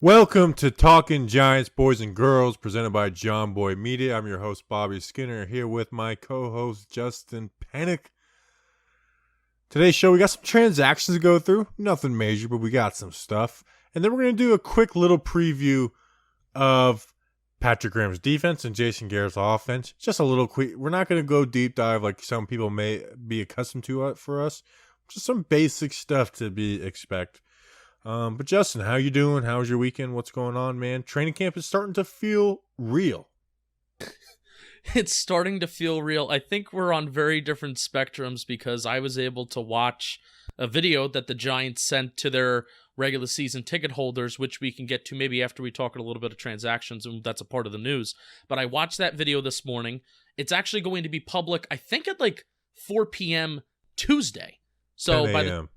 Welcome to Talking Giants, Boys and Girls, presented by John Boy Media. I'm your host, Bobby Skinner, here with my co-host, Justin Panic. Today's show, we got some transactions to go through. Nothing major, but we got some stuff. And then we're going to do a quick little preview of Patrick Graham's defense and Jason Garrett's offense. Just a little quick. We're not going to go deep dive like some people may be accustomed to for us. Just some basic stuff to be expect. But Justin, how you doing? How was your weekend? What's going on, man? Training camp is starting to feel real. It's starting to feel real. I think we're on very different spectrums because I was able to watch a video that the Giants sent to their regular season ticket holders, which we can get to maybe after we talk a little bit of transactions, and that's a part of the news. But I watched that video this morning. It's actually going to be public, I think, at like 4 p.m. Tuesday. So 10 a.m.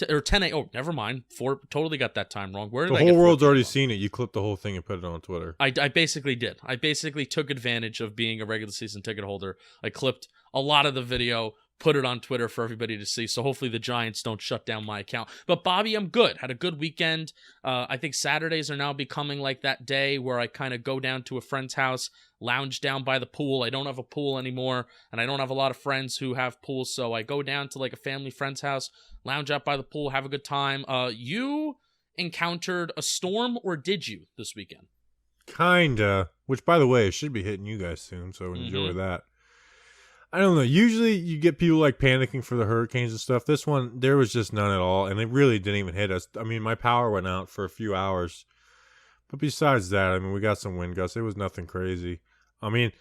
Or 10 a.m. Oh, never mind. Totally got that time wrong. Where did the I get whole world's 4 already from? seen it. You clipped the whole thing and put it on Twitter. I basically did. I basically took advantage of being a regular season ticket holder. I clipped a lot of the video, put it on Twitter for everybody to see. So hopefully the Giants don't shut down my account. But Bobby, I'm good. Had a good weekend. I think Saturdays are now becoming like that day where I kind of go down to a friend's house, lounge down by the pool. I don't have a pool anymore, and I don't have a lot of friends who have pools. So I go down to like a family friend's house, lounge out by the pool, have a good time. You encountered a storm, or did you, this weekend? Kinda. Which, by the way, it should be hitting you guys soon, so enjoy that. I don't know. Usually you get people like panicking for the hurricanes and stuff. This one, there was just none at all, and it really didn't even hit us. I mean, my power went out for a few hours. But besides that, I mean, we got some wind gusts. It was nothing crazy. I mean,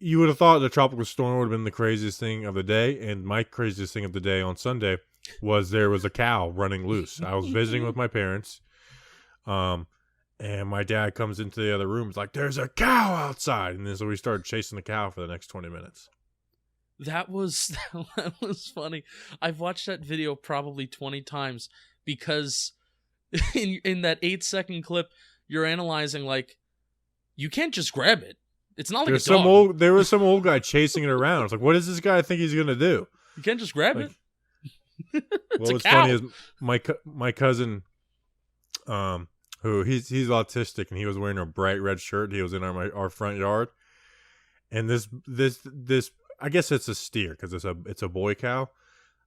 you would have thought the tropical storm would have been the craziest thing of the day, and my craziest thing of the day on Sunday was there was a cow running loose. I was visiting with my parents, and my dad comes into the other room. It's like, there's a cow outside. And then so we started chasing the cow for the next 20 minutes. That was funny. I've watched that video probably 20 times because in that 8-second clip, you're analyzing like, you can't just grab it. It's not like There was some old guy chasing it around. It's like, what does this guy think he's gonna do? You can't just grab it. What's funny is my cousin, who he's autistic, and he was wearing a bright red shirt. He was in our front yard, and this I guess it's a steer because it's a boy cow,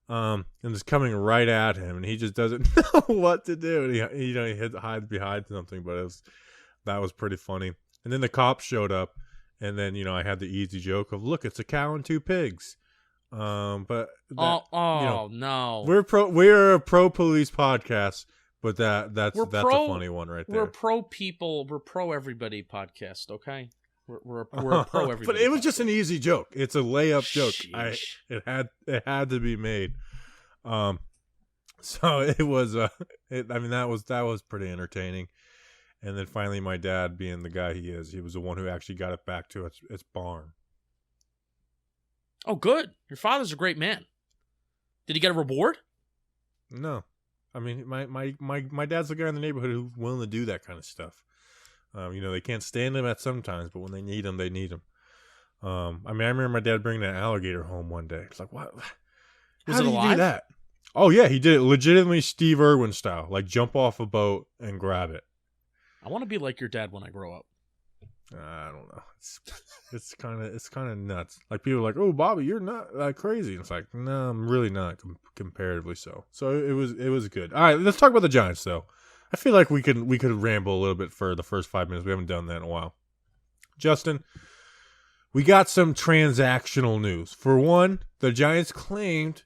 and it's coming right at him, and he just doesn't know what to do, and he hides behind something, but that was pretty funny. And then the cops showed up, and then I had the easy joke of, look, it's a cow and 2 pigs. But no, we're a pro police podcast, but that's a funny one right there. We're pro people, we're pro everybody podcast, okay? We're a pro everybody. But it was podcast. Just an easy joke. It's a layup joke. Sheesh. It had to be made. So it was that was pretty entertaining. And then finally, my dad, being the guy he is, he was the one who actually got it back to its barn. Oh, good. Your father's a great man. Did he get a reward? No. I mean, my dad's the guy in the neighborhood who's willing to do that kind of stuff. They can't stand him at sometimes, but when they need him, they need him. I remember my dad bringing an alligator home one day. It's like, what? Was it alive? Do that? Oh, yeah, he did it legitimately Steve Irwin style. Like, jump off a boat and grab it. I want to be like your dad when I grow up. I don't know. It's kind of nuts. Like, people are like, "Oh, Bobby, you're not crazy." And it's like, no, I'm really not, comparatively so. So it was good. All right, let's talk about the Giants though. I feel like we could ramble a little bit for the first 5 minutes. We haven't done that in a while. Justin, we got some transactional news. For one, the Giants claimed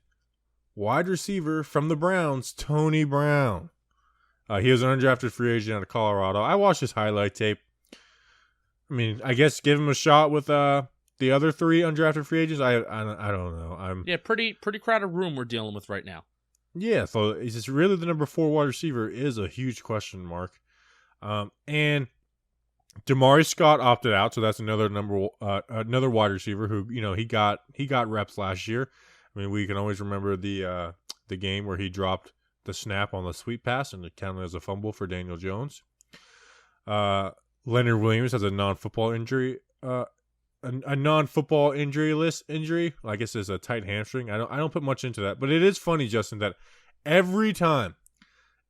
wide receiver from the Browns, Tony Brown. He was an undrafted free agent out of Colorado. I watched his highlight tape. I mean, I guess give him a shot with the other 3 undrafted free agents. I don't know. Pretty crowded room we're dealing with right now. Yeah, so is this really the number 4 wide receiver is a huge question mark. And Damari Scott opted out, so that's another wide receiver who he got reps last year. I mean, we can always remember the game where he dropped the snap on the sweep pass and it counted as a fumble for Daniel Jones. Leonard Williams has a non-football injury, a non-football injury list injury. I guess it's a tight hamstring. I don't put much into that, but it is funny, Justin, that every time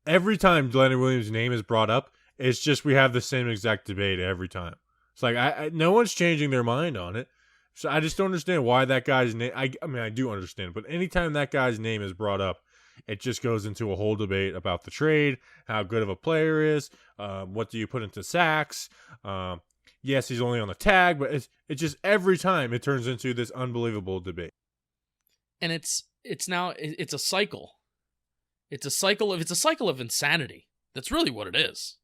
Leonard Williams' name is brought up, It's just we have the same exact debate every time. It's like no one's changing their mind on it. So I just don't understand why that guy's name. I mean, I do understand, but anytime that guy's name is brought up, it just goes into a whole debate about the trade, how good of a player is, what do you put into sacks. Yes, he's only on the tag, but it's just every time it turns into this unbelievable debate. And it's a cycle. It's a cycle of insanity. That's really what it is.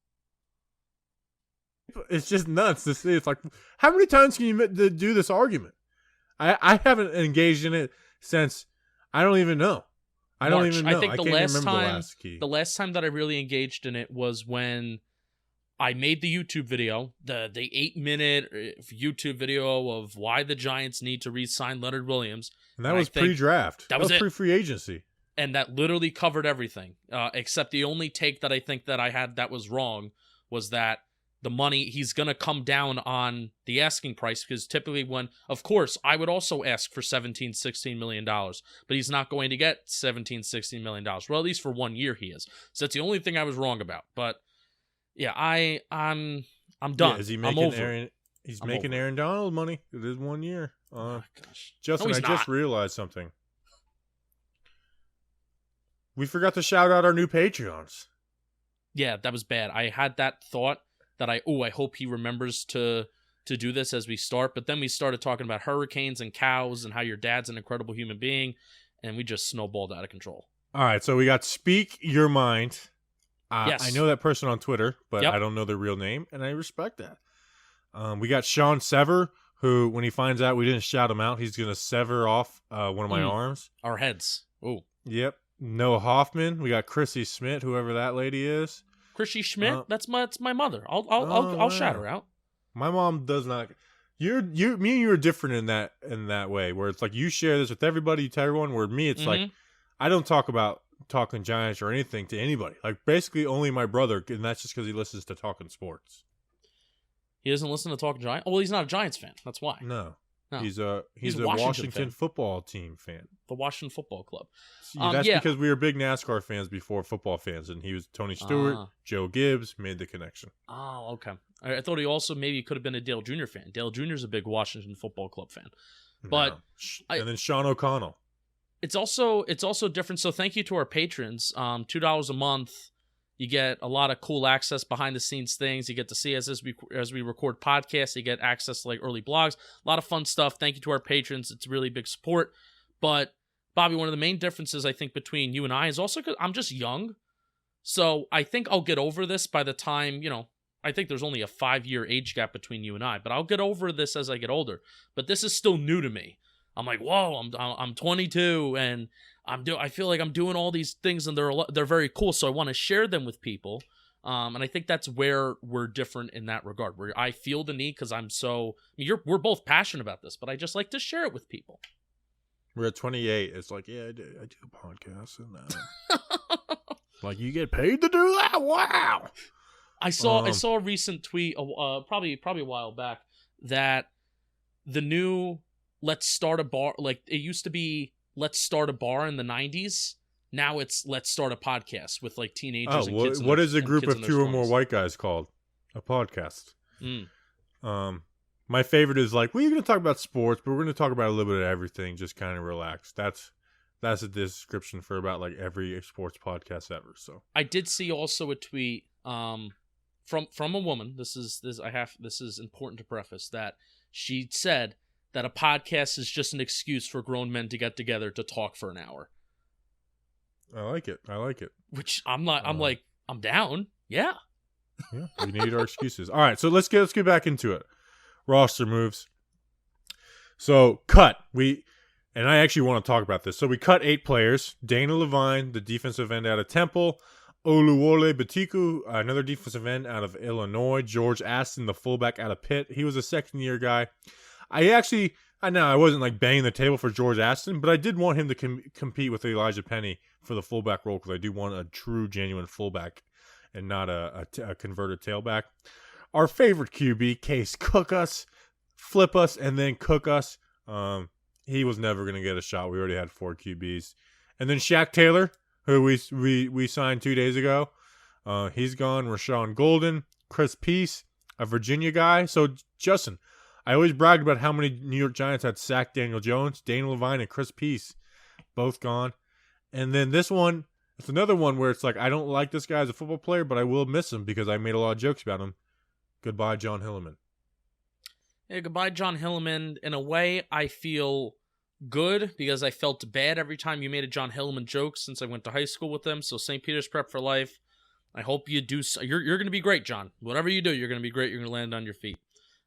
It's just nuts to see. It's like, how many times can you do this argument? I haven't engaged in it since, I don't even know. I don't even know. I think I can't remember the last time that I really engaged in it was when I made the YouTube video, the 8-minute YouTube video of why the Giants need to re-sign Leonard Williams. And that was pre-draft. That was pre-free agency. And that literally covered everything, except the only take that I think that I had that was wrong was that the money, he's going to come down on the asking price, because typically when, of course, I would also ask for $17-16 million, but he's not going to get $17-16 million. Well, at least for 1 year he is. So that's the only thing I was wrong about. But yeah, I'm done. Yeah, is he I'm making over. He's making Aaron Donald money. It is 1 year. Oh, gosh. Justin, No, I just realized something. We forgot to shout out our new Patreons. Yeah, that was bad. I had that thought that I hope he remembers to do this as we start. But then we started talking about hurricanes and cows and how your dad's an incredible human being, and we just snowballed out of control. All right, so we got Speak Your Mind. Yes. I know that person on Twitter, but Yep. I don't know their real name, and I respect that. We got Sean Sever, who, when he finds out we didn't shout him out, he's going to sever off one of my arms. Our heads. Oh. Yep. Noah Hoffman. We got Chrissy Schmidt, whoever that lady is. Chrissy Schmidt? That's my mother. I'll shout her out. My mom does not. Me and you are different in that way, where it's like you share this with everybody, you tell everyone. Where me, it's like I don't talk about Talking Giants or anything to anybody. Like basically only my brother, and that's just because he listens to Talking Sports. He doesn't listen to Talking Giants. Oh, well, he's not a Giants fan. That's why. No. No. He's a Washington Washington football team fan. The Washington Football Club. That's because we were big NASCAR fans before football fans, and he was Tony Stewart, Joe Gibbs, made the connection. Oh, okay. I thought he also maybe could have been a Dale Jr. fan. Dale Jr. is a big Washington Football Club fan. But and then Sean O'Connell. It's also different. So thank you to our patrons. $2 a month. You get a lot of cool access, behind the scenes things. You get to see us as we record podcasts. You get access to like early blogs, a lot of fun stuff. Thank you to our patrons. It's really big support. But Bobby, one of the main differences I think between you and I is also because I'm just young. So I think I'll get over this by the time, I think there's only a 5-year age gap between you and I, but I'll get over this as I get older. But this is still new to me. I'm like, whoa, I'm 22 and I feel like I'm doing all these things and they're very cool. So I want to share them with people. And I think that's where we're different in that regard, where I feel the need because we're both passionate about this, but I just like to share it with people. We're at 28. It's like, yeah, I do a podcast and like you get paid to do that? Wow. I saw a recent tweet, probably a while back, that the new Let's Start a Bar, like it used to be Let's Start a Bar in the 90s. Now it's Let's Start a Podcast with like teenagers and kids. What is a group of 2 or more white guys called? A podcast. My favorite is like, we're going to talk about sports, but we're going to talk about a little bit of everything, just kind of relax. That's a description for about like every sports podcast ever. So I did see also a tweet from a woman. This is important to preface that she said that a podcast is just an excuse for grown men to get together to talk for an hour. I like it. Which I'm like, I'm down. Yeah. Yeah, we need our excuses. All right, so let's get back into it. Roster moves. So cut. And I actually want to talk about this. So we cut 8 players. Dana Levine, the defensive end out of Temple. Oluwole Batiku, another defensive end out of Illinois. George Aston, the fullback out of Pitt. He was a second-year guy. I know I wasn't like banging the table for George Aston, but I did want him to compete with Elijah Penny for the fullback role because I do want a true, genuine fullback and not a converted tailback. Our favorite QB, Case Cook us, flip us, and then cook us. He was never going to get a shot. We already had 4 QBs. And then Shaq Taylor, who we signed 2 days ago. He's gone. Rashawn Golden, Chris Peace, a Virginia guy. So, Justin, I always bragged about how many New York Giants had sacked Daniel Jones, Dane Levine, and Chris Peace. Both gone. And then this one, it's another one where it's like, I don't like this guy as a football player, but I will miss him because I made a lot of jokes about him. Goodbye, John Hilliman. Yeah, goodbye, John Hilliman. In a way, I feel good because I felt bad every time you made a John Hilliman joke since I went to high school with him. So St. Peter's Prep for life. I hope you do. You're going to be great, John. Whatever you do, you're going to be great. You're going to land on your feet.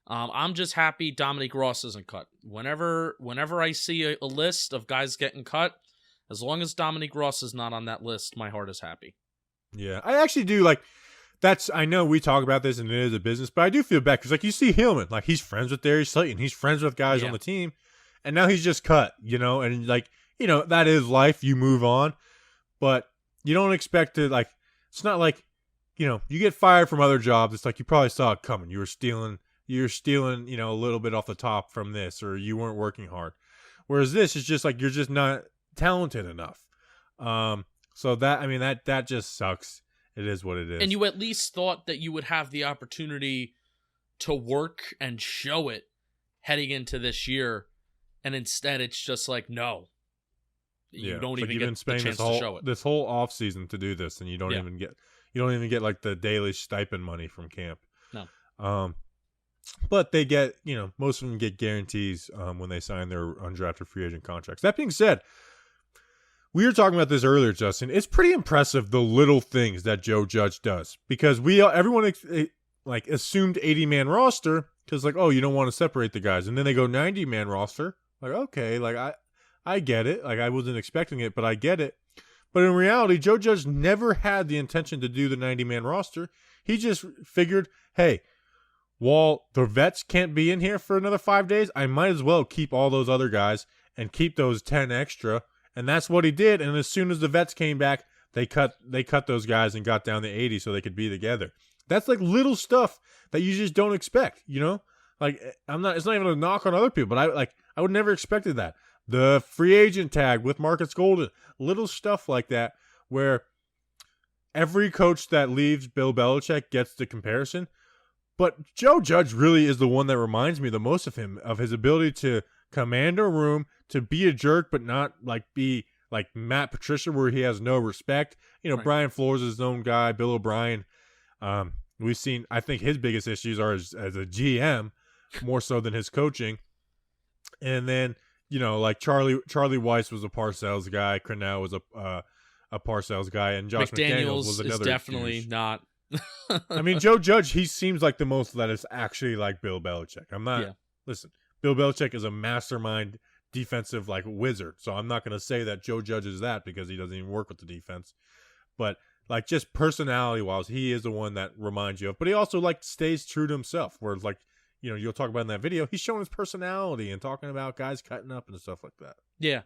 I'm just happy Dominique Ross isn't cut. Whenever I see a list of guys getting cut, as long as Dominique Ross is not on that list, my heart is happy. Yeah, I actually do like. I know we talk about this and it is a business, but I do feel bad because like you see Hillman, like he's friends with Darius Slayton, he's friends with guys on the team, and now he's just cut, and like that is life. You move on, but you don't expect to like. It's not like you get fired from other jobs. It's like you probably saw it coming. You were stealing, a little bit off the top from this, or you weren't working hard. Whereas this is just like you're just not talented enough. So that just sucks. It is what it is. And you at least thought that you would have the opportunity to work and show it heading into this year, and instead it's just like, no. You don't even get the chance to show it. This whole off season to do this, and you don't even get like the daily stipend money from camp. No. But they get, most of them get guarantees when they sign their undrafted free agent contracts. That being said, we were talking about this earlier, Justin. It's pretty impressive the little things that Joe Judge does because everyone assumed 80-man roster because like, oh, you don't want to separate the guys, and then they go 90-man roster. Like, okay, like I get it. Like I wasn't expecting it, but I get it. But in reality, Joe Judge never had the intention to do the 90-man roster. He just figured, hey, while the vets can't be in here for another 5 days, I might as well keep all those other guys and keep those 10 extra. And that's what he did. And as soon as the vets came back, they cut those guys and got down to 80 so they could be together. That's like little stuff that you just don't expect, Like it's not even a knock on other people, but I would never expected that. The free agent tag with Marcus Golden, little stuff like that where every coach that leaves Bill Belichick gets the comparison. But Joe Judge really is the one that reminds me the most of him, of his ability to command a room, to be a jerk, but not like be like Matt Patricia where he has no respect. Right. Brian Flores is his own guy, Bill O'Brien. We've seen, I think his biggest issues are as a GM more so than his coaching. And then, like Charlie Weiss was a Parcells guy, Crennel was a Parcells guy, and Josh McDaniels was another. Is definitely douche. Not. I mean, Joe Judge, he seems like the most that is actually like Bill Belichick. I'm not. Yeah. Listen, Bill Belichick is a mastermind defensive like wizard, so I'm not going to say that Joe Judge is that because he doesn't even work with the defense. But like just personality wise, he is the one that reminds you of. But he also like stays true to himself. Where like you'll talk about in that video, he's showing his personality and talking about guys cutting up and stuff like that. Yeah.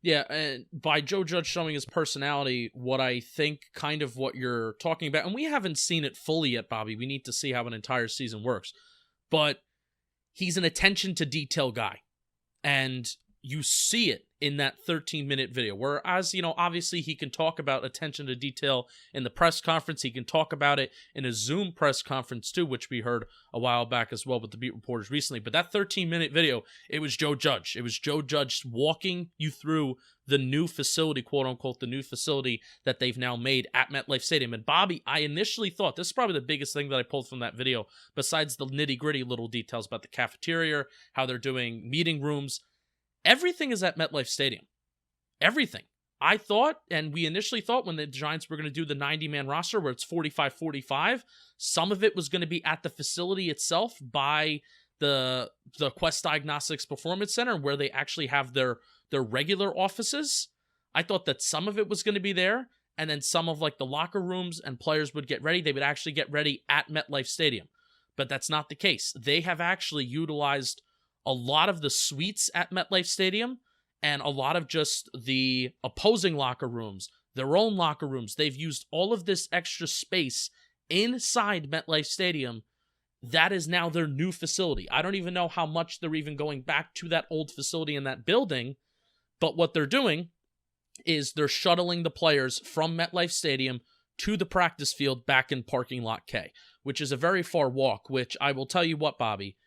Yeah, and by Joe Judge showing his personality, what I think kind of what you're talking about, and we haven't seen it fully yet, Bobby. We need to see how an entire season works. But he's an attention to detail guy. And you see it in that 13-minute video. Whereas, obviously he can talk about attention to detail in the press conference. He can talk about it in a Zoom press conference too, which we heard a while back as well with the beat reporters recently. But that 13-minute video, it was Joe Judge. It was Joe Judge walking you through the new facility, quote unquote, the new facility that they've now made at MetLife Stadium. And Bobby, I initially thought, this is probably the biggest thing that I pulled from that video, besides the nitty-gritty little details about the cafeteria, how they're doing meeting rooms. Everything is at MetLife Stadium. Everything. I thought, and we initially thought when the Giants were going to do the 90-man roster where it's 45-45, some of it was going to be at the facility itself by the Quest Diagnostics Performance Center where they actually have their regular offices. I thought that some of it was going to be there, and then some of like the locker rooms and players would get ready. They would actually get ready at MetLife Stadium. But that's not the case. They have actually utilized a lot of the suites at MetLife Stadium and a lot of just the opposing locker rooms, their own locker rooms. They've used all of this extra space inside MetLife Stadium. That is now their new facility. I don't even know how much they're even going back to that old facility in that building, but what they're doing is they're shuttling the players from MetLife Stadium to the practice field back in parking lot K, which is a very far walk, which I will tell you what, Bobby,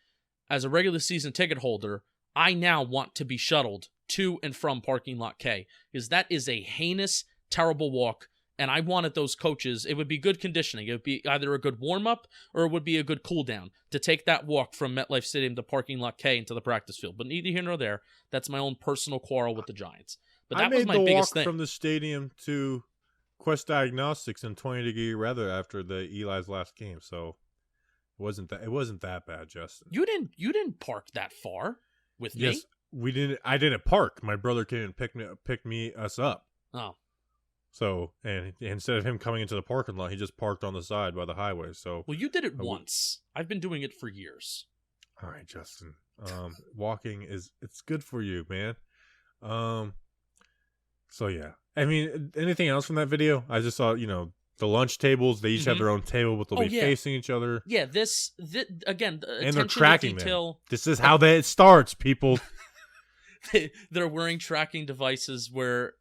as a regular season ticket holder, I now want to be shuttled to and from parking lot K, because that is a heinous, terrible walk. And I wanted those coaches, it would be good conditioning. It would be either a good warm-up or it would be a good cool-down to take that walk from MetLife Stadium to parking lot K into the practice field. But neither here nor there. That's my own personal quarrel with the Giants. But that was my biggest thing. I made the walk from the stadium to Quest Diagnostics in 20-degree weather after the Eli's last game, so it wasn't that bad, Justin. You didn't park that far with me. Yes, we didn't. I didn't park. My brother came and picked us up. Oh. So, and instead of him coming into the parking lot, he just parked on the side by the highway. So, well, you did it once. I've been doing it for years. All right, Justin. Walking it's good for you, man. So yeah. I mean, anything else from that video? I just saw, the lunch tables. They each have their own table, but they'll be facing each other. Yeah, this again, and they're tracking detail. Them. This is how it starts, people. They're wearing tracking devices where,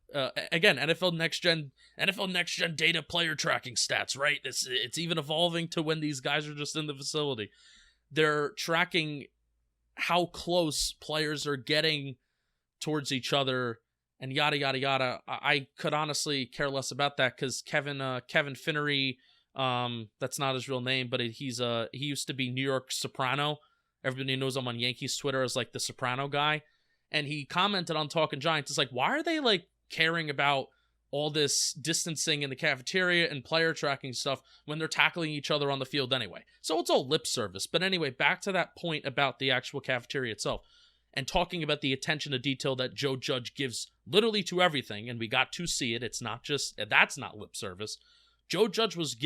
again, NFL Next Gen data player tracking stats, right? It's even evolving to when these guys are just in the facility. They're tracking how close players are getting towards each other and yada, yada, yada. I could honestly care less about that because Kevin Finnery, that's not his real name, but he used to be New York Soprano. Everybody knows him on Yankees Twitter as like the Soprano guy. And he commented on Talking Giants. It's like, why are they like caring about all this distancing in the cafeteria and player tracking stuff when they're tackling each other on the field anyway? So it's all lip service. But anyway, back to that point about the actual cafeteria itself and talking about the attention to detail that Joe Judge gives literally to everything. And we got to see it. It's not just, that's not lip service. Joe Judge was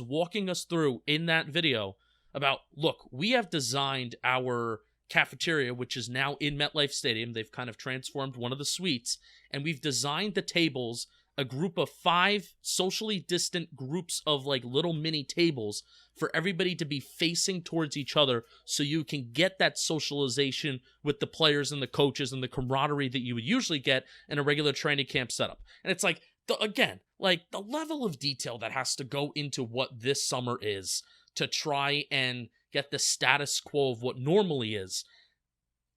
walking us through in that video about, look, we have designed our cafeteria, which is now in MetLife Stadium. They've kind of transformed one of the suites, and we've designed the tables, a group of 5 socially distant groups of like little mini tables for everybody to be facing towards each other so you can get that socialization with the players and the coaches and the camaraderie that you would usually get in a regular training camp setup. And it's like, again, like the level of detail that has to go into what this summer is to try and get the status quo of what normally is.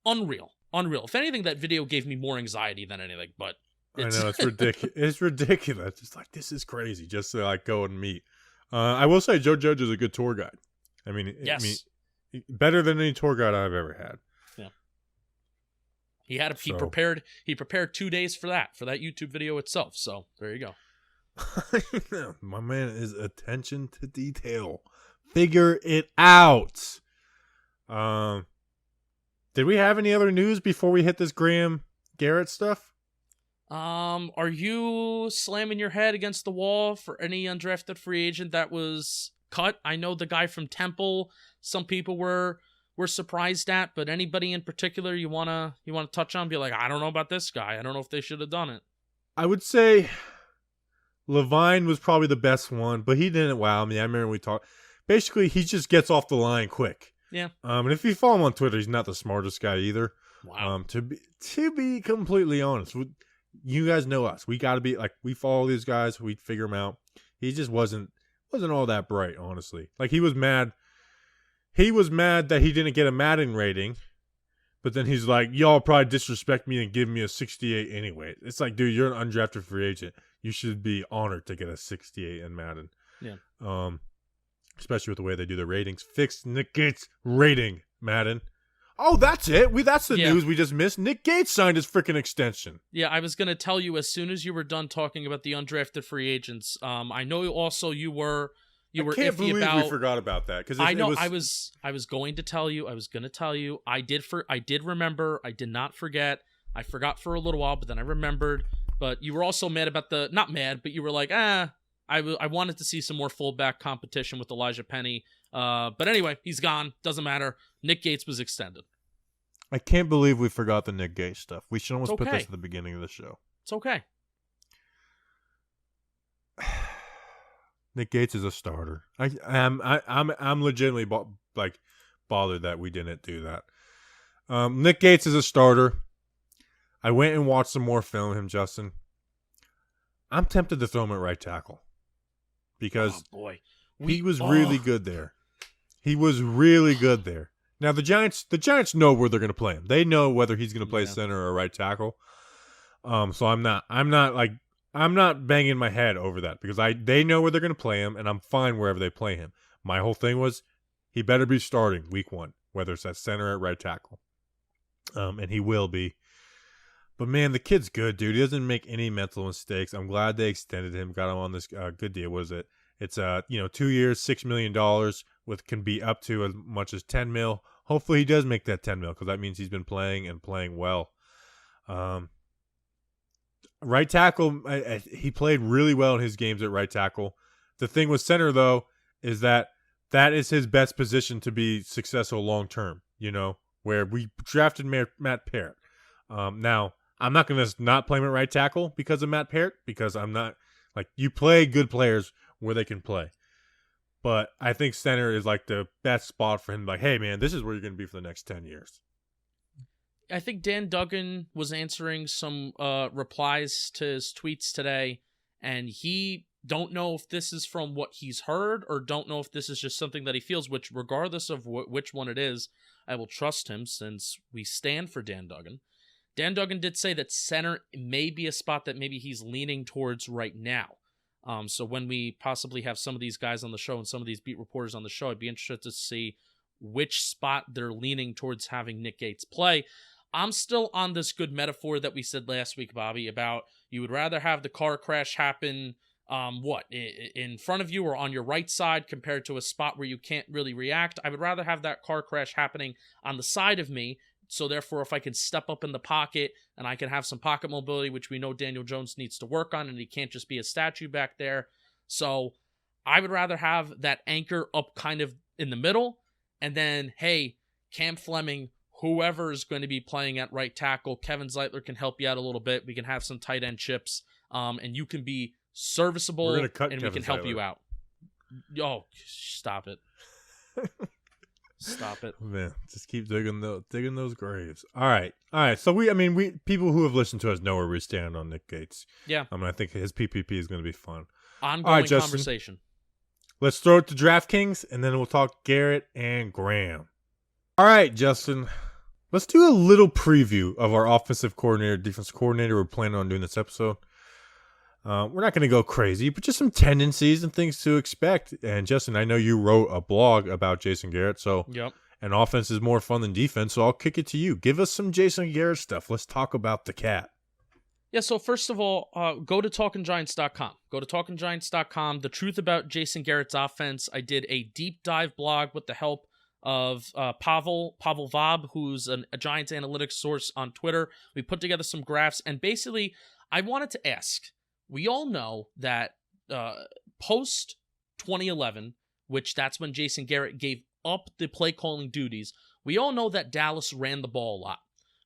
Unreal. If anything, that video gave me more anxiety than anything, but I know, it's ridiculous. It's ridiculous. It's like, this is crazy just to like go and meet. I will say Joe Judge is a good tour guide. I mean, yes. Better than any tour guide I've ever had. Yeah. He prepared 2 days for that YouTube video itself. So there you go. My man is attention to detail. Figure it out. Did we have any other news before we hit this Graham Garrett stuff? Are you slamming your head against the wall for any undrafted free agent that was cut? I know the guy from Temple, some people were surprised at, but anybody in particular you wanna touch on? Be like, I don't know about this guy. I don't know if they should have done it. I would say Levine was probably the best one, but he didn't wow me. I remember we talked. Basically, he just gets off the line quick. Yeah. And if you follow him on Twitter, he's not the smartest guy either. Wow. To be completely honest, you guys know us. We got to be like, we follow these guys. We figure them out. He just wasn't all that bright, honestly. Like, he was mad. He was mad that he didn't get a Madden rating, but then he's like, y'all probably disrespect me and give me a 68 anyway. It's like, dude, you're an undrafted free agent. You should be honored to get a 68 in Madden. Yeah. Especially with the way they do the ratings. Fix Nick Gates' rating, Madden. Oh, that's it. That's the news we just missed. Nick Gates signed his freaking extension. Yeah, I was going to tell you as soon as you were done talking about the undrafted free agents. I know also you were I can't believe we forgot about that, because I know I was going to tell you. I did remember. I did not forget. I forgot for a little while, but then I remembered. But you were also mad about not mad, but you were like, I wanted to see some more fullback competition with Elijah Penny. But anyway, he's gone. Doesn't matter. Nick Gates was extended. I can't believe we forgot the Nick Gates stuff. We should almost put this at the beginning of the show. It's okay. Nick Gates is a starter. I'm legitimately bothered that we didn't do that. Nick Gates is a starter. I went and watched some more film of him, Justin. I'm tempted to throw him at right tackle. because boy. he was really good there. He was really good there. Now the Giants know where they're going to play him. They know whether he's going to play center or right tackle. So I'm not banging my head over that because they know where they're going to play him, and I'm fine wherever they play him. My whole thing was he better be starting week 1, whether it's at center or at right tackle, and he will be. But man, the kid's good, dude. He doesn't make any mental mistakes. I'm glad they extended him, got him on this good deal. What is it? It's 2 years, $6 million, with can be up to as much as $10 million. Hopefully he does make that $10 million because that means he's been playing and playing well. Right tackle, he played really well in his games at right tackle. The thing with center, though, is that is his best position to be successful long term, where we drafted Matt Parrott. Now, I'm not going to not play him at right tackle because of Matt Parrott, because I'm not, you play good players where they can play. But I think center is the best spot for him. Hey, man, this is where you're going to be for the next 10 years. I think Dan Duggan was answering some replies to his tweets today, and he don't know if this is from what he's heard or don't know if this is just something that he feels, which regardless of which one it is, I will trust him since we stand for Dan Duggan. Dan Duggan did say that center may be a spot that maybe he's leaning towards right now. So when we possibly have some of these guys on the show and some of these beat reporters on the show, I'd be interested to see which spot they're leaning towards having Nick Gates play. I'm still on this good metaphor that we said last week, Bobby, about you would rather have the car crash happen, in front of you or on your right side compared to a spot where you can't really react. I would rather have that car crash happening on the side of me. So therefore, if I can step up in the pocket and I can have some pocket mobility, which we know Daniel Jones needs to work on, and he can't just be a statue back there. So I would rather have that anchor up kind of in the middle. And then, hey, Cam Fleming, whoever is going to be playing at right tackle, Kevin Zeitler can help you out a little bit. We can have some tight end chips, and you can be serviceable, and we can help you out. Oh, stop it. Stop it. Man, just keep digging those graves. All right. So we people who have listened to us know where we stand on Nick Gates. Yeah. I think his PPP is going to be fun. Ongoing conversation. Let's throw it to DraftKings, and then we'll talk Garrett and Graham. All right, Justin. Let's do a little preview of our offensive coordinator, defensive coordinator we're planning on doing this episode. We're not going to go crazy, but just some tendencies and things to expect. And Justin, I know you wrote a blog about Jason Garrett, so yep. And offense is more fun than defense, so I'll kick it to you. Give us some Jason Garrett stuff. Let's talk about the cat. Yeah, so first of all, go to TalkinGiants.com. Go to TalkinGiants.com. The truth about Jason Garrett's offense. I did a deep dive blog with the help of Pavel Vab, who's a Giants analytics source on Twitter. We put together some graphs, and basically, I wanted to ask. We all know that post 2011, which that's when Jason Garrett gave up the play calling duties, we all know that Dallas ran the ball a lot.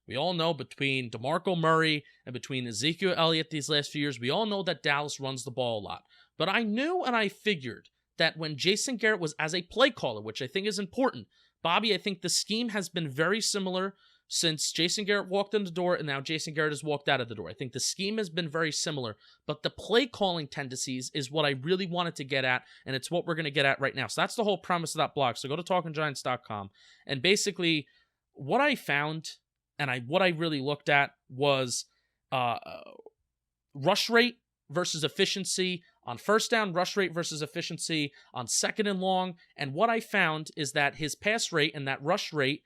We all know between DeMarco Murray and between Ezekiel Elliott these last few years, we all know that Dallas runs the ball a lot. But I knew and I figured that when Jason Garrett was as a play caller, which I think is important, Bobby, I think the scheme has been very similar since Jason Garrett walked in the door and now Jason Garrett has walked out of the door. I think the scheme has been very similar, but the play calling tendencies is what I really wanted to get at, and it's what we're going to get at right now. So that's the whole premise of that blog. So go to TalkingGiants.com, and basically what I found and what I really looked at was rush rate versus efficiency on first down, rush rate versus efficiency on second and long. And what I found is that his pass rate and that rush rate,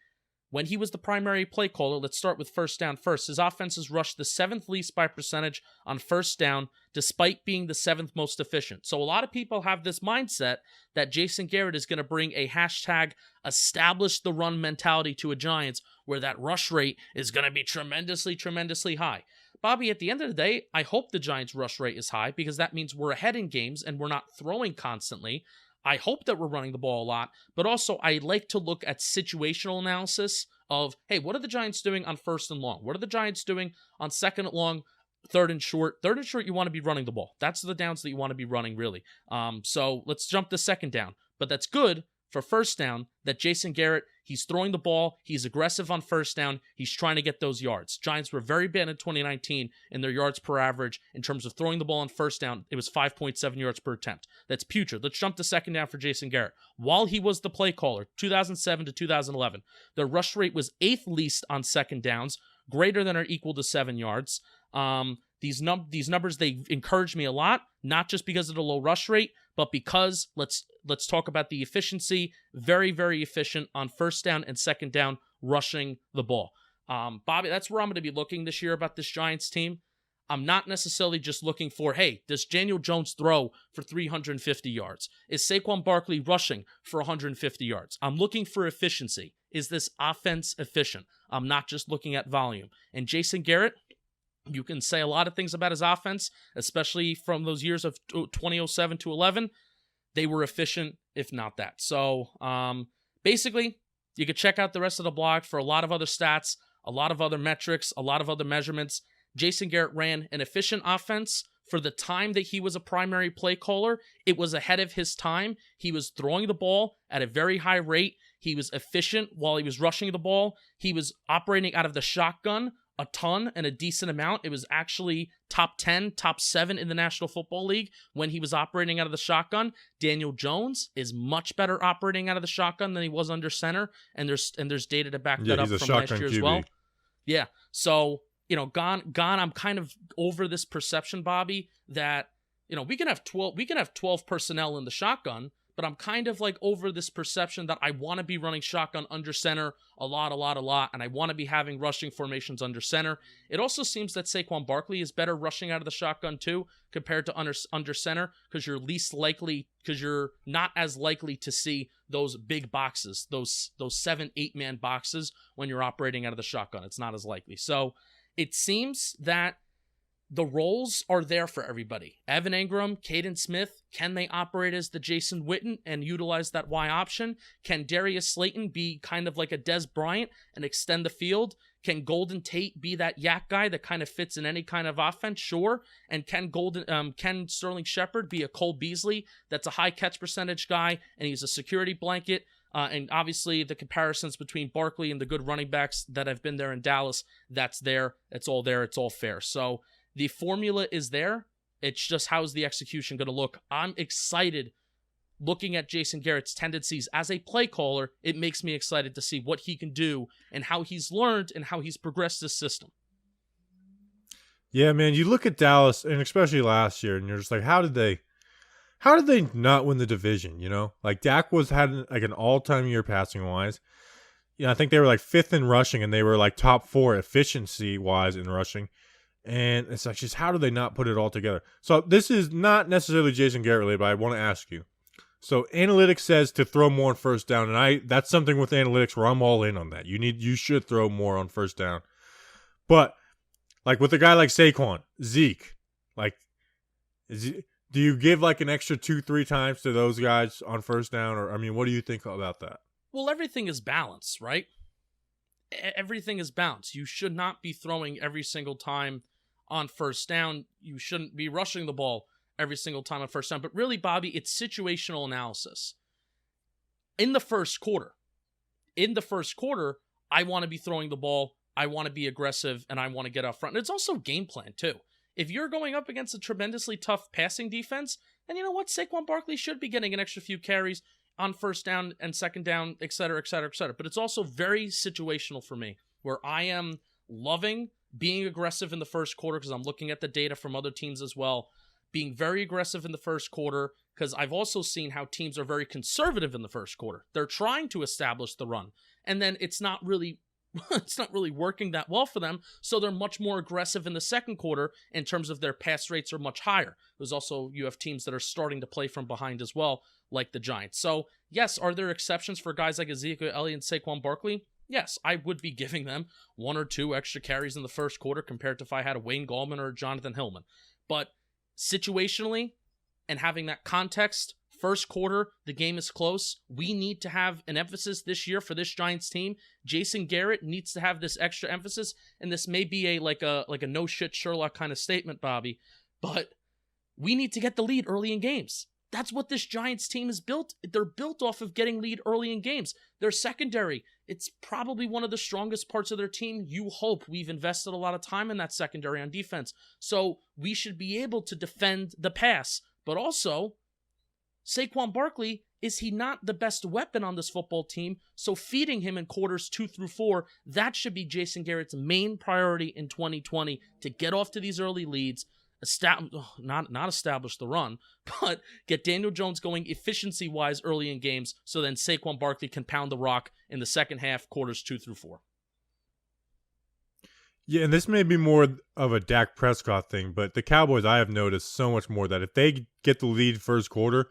when he was the primary play caller, let's start with first down first. His offenses rushed the 7th least by percentage on first down, despite being the 7th most efficient. So a lot of people have this mindset that Jason Garrett is going to bring a hashtag establish the run mentality to a Giants where that rush rate is going to be tremendously, tremendously high. Bobby, at the end of the day, I hope the Giants' rush rate is high because that means we're ahead in games and we're not throwing constantly. I hope that we're running the ball a lot, but also I like to look at situational analysis of, hey, what are the Giants doing on first and long? What are the Giants doing on second and long, third and short? Third and short, you want to be running the ball. That's the downs that you want to be running, really. So let's jump to second down. But that's good for first down that Jason Garrett, he's throwing the ball, he's aggressive on first down, he's trying to get those yards. Giants were very bad in 2019 in their yards per average in terms of throwing the ball on first down. It was 5.7 yards per attempt. That's putrid. Let's jump to second down for Jason Garrett. While he was the play caller, 2007 to 2011, their rush rate was 8th least on second downs, greater than or equal to 7 yards. These numbers, they encourage me a lot, not just because of the low rush rate, but because let's talk about the efficiency. Very, very efficient on first down and second down rushing the ball. Bobby, that's where I'm going to be looking this year about this Giants team. I'm not necessarily just looking for, hey, does Daniel Jones throw for 350 yards? Is Saquon Barkley rushing for 150 yards? I'm looking for efficiency. Is this offense efficient? I'm not just looking at volume. And Jason Garrett, you can say a lot of things about his offense, especially from those years of 2007 to 11. They were efficient, if not that. So basically, you could check out the rest of the blog for a lot of other stats, a lot of other metrics, a lot of other measurements. Jason Garrett ran an efficient offense for the time that he was a primary play caller. It was ahead of his time. He was throwing the ball at a very high rate. He was efficient while he was rushing the ball. He was operating out of the shotgun a ton and a decent amount. It was actually top 10, top 7 in the National Football League when he was operating out of the shotgun. Daniel Jones is much better operating out of the shotgun than he was under center, and there's data to back that up from last year as well. Yeah, so gone. I'm kind of over this perception, Bobby, that we can have 12 personnel in the shotgun, but I'm kind of like over this perception that I want to be running shotgun under center a lot, and I want to be having rushing formations under center. It also seems that Saquon Barkley is better rushing out of the shotgun too, compared to under center, because you're not as likely to see those big boxes, those 7-8 man boxes when you're operating out of the shotgun. It's not as likely. So it seems that the roles are there for everybody. Evan Engram, Caden Smith, can they operate as the Jason Witten and utilize that Y option? Can Darius Slayton be kind of like a Des Bryant and extend the field? Can Golden Tate be that yak guy that kind of fits in any kind of offense? Sure. And can Sterling Shepard be a Cole Beasley that's a high catch percentage guy and he's a security blanket? And obviously the comparisons between Barkley and the good running backs that have been there in Dallas, that's there. It's all there. It's all fair. So the formula is there. It's just how's the execution going to look. I'm excited looking at Jason Garrett's tendencies as a play caller. It makes me excited to see what he can do and how he's learned and how he's progressed this system. Yeah, man, you look at Dallas, and especially last year, and you're just like, how did they not win the division, Like, Dak had like an all-time year passing-wise. I think they were like 5th in rushing, and they were like top 4 efficiency-wise in rushing. And it's like, just how do they not put it all together? So this is not necessarily Jason Garrett related, but I want to ask you. So analytics says to throw more on first down, and that's something with analytics where I'm all in on that. You should throw more on first down. But like with a guy like Saquon, Zeke, like do you give like an extra 2-3 times to those guys on first down? Or what do you think about that? Well, everything is balance, right? Everything is balanced. You should not be throwing every single time on first down. You shouldn't be rushing the ball every single time on first down. But really, Bobby, it's situational analysis. In the first quarter, I want to be throwing the ball, I want to be aggressive, and I want to get up front. And it's also game plan, too. If you're going up against a tremendously tough passing defense, then you know what? Saquon Barkley should be getting an extra few carries on first down and second down, et cetera, et cetera, et cetera. But it's also very situational for me, where I am loving being aggressive in the first quarter because I'm looking at the data from other teams as well, being very aggressive in the first quarter because I've also seen how teams are very conservative in the first quarter. They're trying to establish the run, and then it's not really working that well for them, so they're much more aggressive in the second quarter in terms of their pass rates are much higher. There's also, you have teams that are starting to play from behind as well, like the Giants. So, yes, are there exceptions for guys like Ezekiel Elliott and Saquon Barkley? Yes, I would be giving them 1 or 2 extra carries in the first quarter compared to if I had a Wayne Gallman or a Jonathan Hillman. But situationally, and having that context, first quarter, the game is close. We need to have an emphasis this year for this Giants team. Jason Garrett needs to have this extra emphasis, and this may be a no shit Sherlock kind of statement, Bobby, but we need to get the lead early in games. That's what this Giants team is built. They're built off of getting lead early in games. Their secondary, it's probably one of the strongest parts of their team. You hope. We've invested a lot of time in that secondary on defense. So we should be able to defend the pass. But also, Saquon Barkley, is he not the best weapon on this football team? So feeding him in quarters 2 through 4, that should be Jason Garrett's main priority in 2020, to get off to these early leads, not establish the run, but get Daniel Jones going efficiency-wise early in games, so then Saquon Barkley can pound the rock in the second half, quarters 2 through 4. Yeah, and this may be more of a Dak Prescott thing, but the Cowboys, I have noticed so much more that if they get the lead first quarter,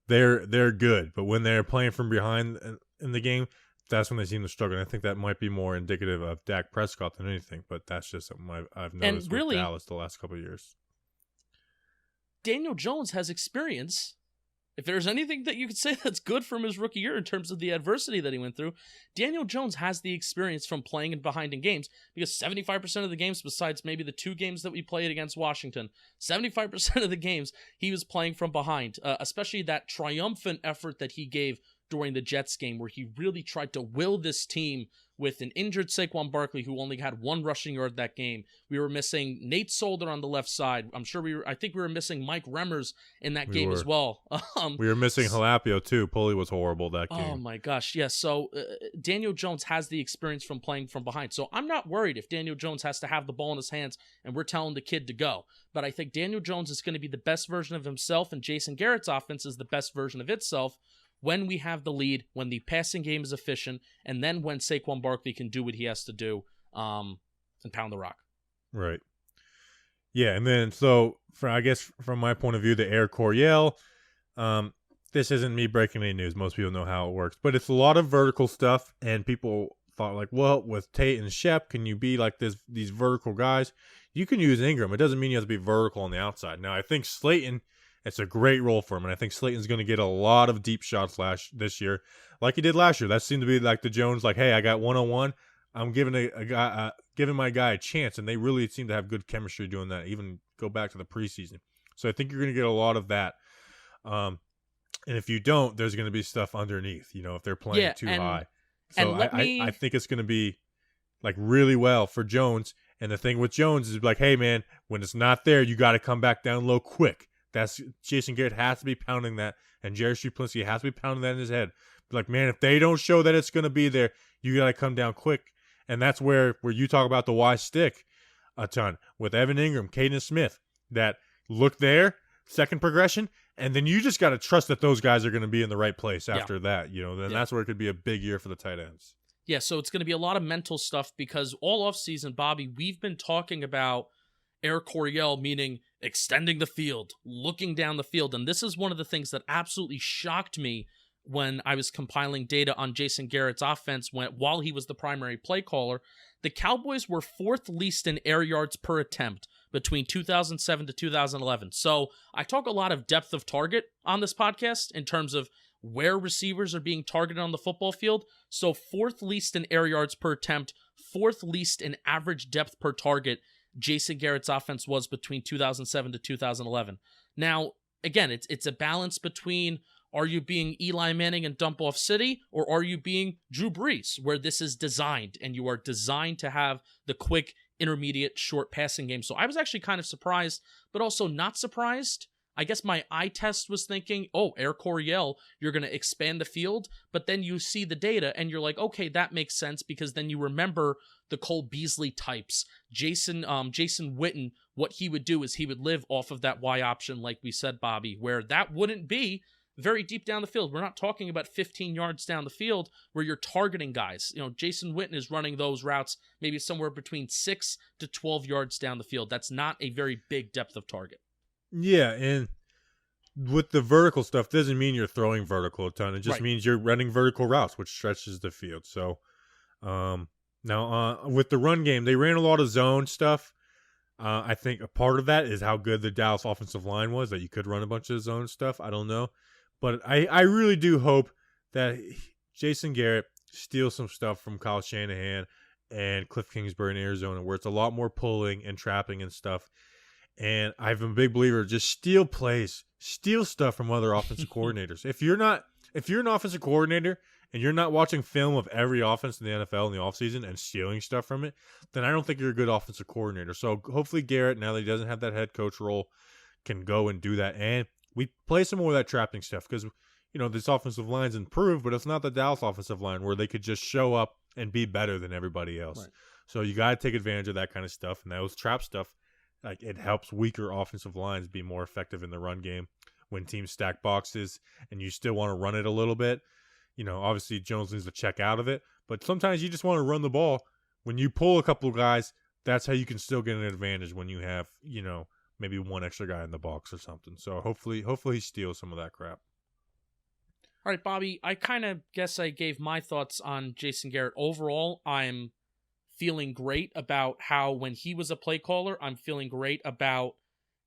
they're good. But when they're playing from behind in the game, that's when they seem to struggle. And I think that might be more indicative of Dak Prescott than anything, but that's just something I've noticed with Dallas the last couple of years. Daniel Jones has experience. If there's anything that you could say that's good from his rookie year in terms of the adversity that he went through, Daniel Jones has the experience from playing in behind in games, because 75% of the games, besides maybe the 2 games that we played against Washington, 75% of the games he was playing from behind, especially that triumphant effort that he gave during the Jets game, where he really tried to will this team with an injured Saquon Barkley, who only had 1 rushing yard that game. We were missing Nate Solder on the left side. I think we were missing Mike Remmers in that game as well. We were missing Halapio too. Pulley was horrible that game. Oh my gosh, yes. So Daniel Jones has the experience from playing from behind. So I'm not worried if Daniel Jones has to have the ball in his hands and we're telling the kid to go. But I think Daniel Jones is going to be the best version of himself, and Jason Garrett's offense is the best version of itself when we have the lead, when the passing game is efficient, and then when Saquon Barkley can do what he has to do and pound the rock. Right. Yeah, and then so I guess from my point of view, the Air Coryell, this isn't me breaking any news. Most people know how it works, but it's a lot of vertical stuff, and people thought like, well, with Tate and Shep, can you be like these vertical guys? You can use Ingram. It doesn't mean you have to be vertical on the outside. Now, I think Slayton, it's a great role for him, and I think Slayton's going to get a lot of deep shots this year, like he did last year. That seemed to be like the Jones, like, hey, I got 1-on-1. I'm giving giving my guy a chance, and they really seem to have good chemistry doing that. Even go back to the preseason, so I think you're going to get a lot of that. And if you don't, there's going to be stuff underneath. If they're playing too high. So I think it's going to be like really well for Jones. And the thing with Jones is like, hey man, when it's not there, you got to come back down low quick. That's Jason Garrett has to be pounding that, and Jerry Struplinski has to be pounding that in his head. Like, man, if they don't show that it's going to be there, you got to come down quick. And that's where you talk about the Y stick a ton with Evan Ingram, Caden Smith, that look there, second progression, and then you just got to trust that those guys are going to be in the right place after that. Then that's where it could be a big year for the tight ends. Yeah, so it's going to be a lot of mental stuff, because all offseason, Bobby, we've been talking about Air Coryell, meaning extending the field, looking down the field. And this is one of the things that absolutely shocked me when I was compiling data on Jason Garrett's offense while he was the primary play caller. The Cowboys were 4th least in air yards per attempt between 2007 to 2011. So I talk a lot of depth of target on this podcast in terms of where receivers are being targeted on the football field. So 4th least in air yards per attempt, 4th least in average depth per target, Jason Garrett's offense was between 2007 to 2011. Now, again, it's a balance between, are you being Eli Manning and dump off City, or are you being Drew Brees, where this is designed, and you are designed to have the quick, intermediate, short passing game. So I was actually kind of surprised, but also not surprised. I guess my eye test was thinking, oh, Air Coryell, you're going to expand the field, but then you see the data and you're like, okay, that makes sense, because then you remember the Cole Beasley types. Jason Witten, what he would do is he would live off of that Y option, like we said, Bobby, where that wouldn't be very deep down the field. We're not talking about 15 yards down the field where you're targeting guys. Jason Witten is running those routes maybe somewhere between 6 to 12 yards down the field. That's not a very big depth of target. Yeah, and with the vertical stuff, doesn't mean you're throwing vertical a ton. It just means you're running vertical routes, which stretches the field. So, now with the run game, they ran a lot of zone stuff. I think a part of that is how good the Dallas offensive line was, that you could run a bunch of zone stuff. I don't know. But I really do hope that Jason Garrett steals some stuff from Kyle Shanahan and Cliff Kingsbury in Arizona, where it's a lot more pulling and trapping and stuff. And I'm a big believer, just steal plays, steal stuff from other offensive coordinators. If you're an offensive coordinator and you're not watching film of every offense in the NFL in the offseason and stealing stuff from it, then I don't think you're a good offensive coordinator. So hopefully Garrett, now that he doesn't have that head coach role, can go and do that. And we play some more of that trapping stuff because, this offensive line's improved, but it's not the Dallas offensive line where they could just show up and be better than everybody else. Right. So you got to take advantage of that kind of stuff. And those trap stuff, like, it helps weaker offensive lines be more effective in the run game when teams stack boxes and you still want to run it a little bit. Obviously Jones needs to check out of it, but sometimes you just want to run the ball. When you pull a couple of guys, that's how you can still get an advantage when you have, maybe one extra guy in the box or something. So hopefully he steals some of that crap. All right, Bobby, I kind of guess I gave my thoughts on Jason Garrett. Overall, I'm feeling great about how when he was a play caller, I'm feeling great about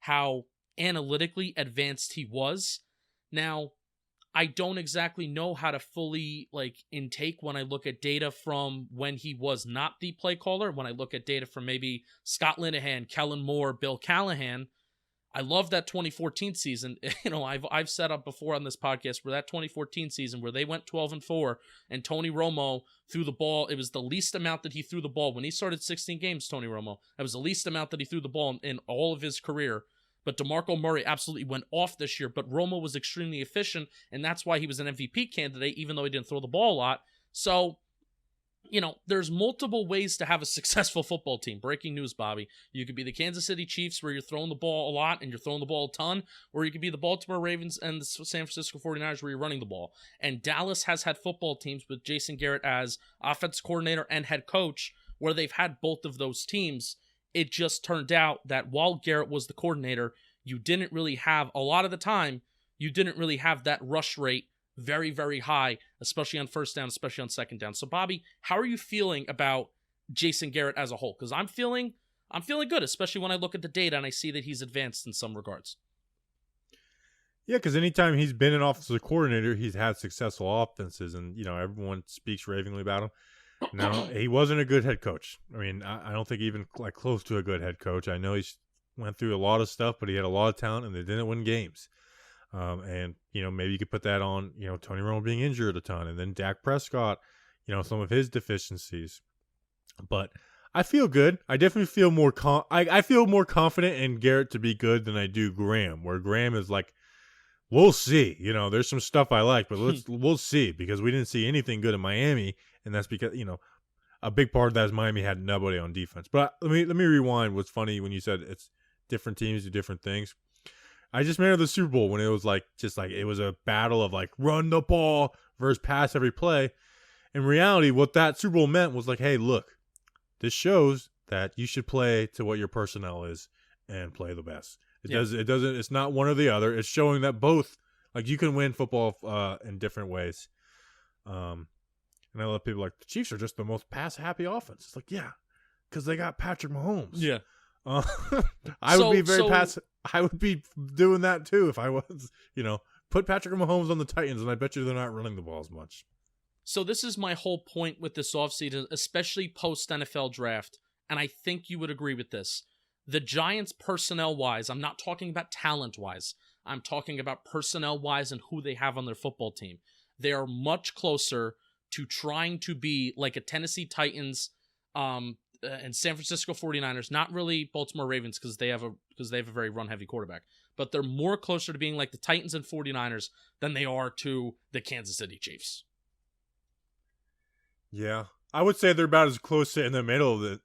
how analytically advanced he was. Now, I don't exactly know how to fully intake when I look at data from when he was not the play caller. When I look at data from maybe Scott Linehan, Kellen Moore, Bill Callahan, I love that 2014 season. I've said up before on this podcast where that 2014 season where they went 12-4 and Tony Romo threw the ball. It was the least amount that he threw the ball when he started 16 games. Tony Romo, that was the least amount that he threw the ball in all of his career. But DeMarco Murray absolutely went off this year, but Romo was extremely efficient, and that's why he was an MVP candidate, even though he didn't throw the ball a lot. So, there's multiple ways to have a successful football team. Breaking news, Bobby. You could be the Kansas City Chiefs, where you're throwing the ball a lot and you're throwing the ball a ton, or you could be the Baltimore Ravens and the San Francisco 49ers, where you're running the ball. And Dallas has had football teams with Jason Garrett as offensive coordinator and head coach, where they've had both of those teams. It just turned out that while Garrett was the coordinator, you didn't really have, a lot of the time, you didn't really have that rush rate very, very high, especially on first down, especially on second down. So, Bobby, how are you feeling about Jason Garrett as a whole? Because I'm feeling good, especially when I look at the data and I see that he's advanced in some regards. Yeah, because anytime he's been an offensive coordinator, he's had successful offenses, and everyone speaks ravingly about him. No, he wasn't a good head coach. I mean, I don't think even close to a good head coach. I know he's went through a lot of stuff, but he had a lot of talent, and they didn't win games. And maybe you could put that on Tony Romo being injured a ton, and then Dak Prescott, some of his deficiencies. But I feel good. I definitely feel more I feel more confident in Garrett to be good than I do Graham. Where Graham is like, we'll see. There's some stuff I like, but we'll see, because we didn't see anything good in Miami. And that's because, a big part of that is Miami had nobody on defense. But let me rewind. What's funny when you said it's different teams do different things. I just remember the Super Bowl when it was it was a battle of run the ball versus pass every play. In reality, what that Super Bowl meant was hey, look, this shows that you should play to what your personnel is and play the best. It's not one or the other. It's showing that both, you can win football in different ways. And I love people the Chiefs are just the most pass-happy offense. It's yeah, because they got Patrick Mahomes. Yeah. I would be doing that too if I was, put Patrick Mahomes on the Titans, and I bet you they're not running the ball as much. So this is my whole point with this offseason, especially post-NFL draft, and I think you would agree with this. The Giants, personnel-wise, I'm not talking about talent-wise. I'm talking about personnel-wise and who they have on their football team. They are much closer to trying to be like a Tennessee Titans and San Francisco 49ers, not really Baltimore Ravens because they have a very run-heavy quarterback, but they're more closer to being like the Titans and 49ers than they are to the Kansas City Chiefs. Yeah, I would say they're about as close to in the middle of it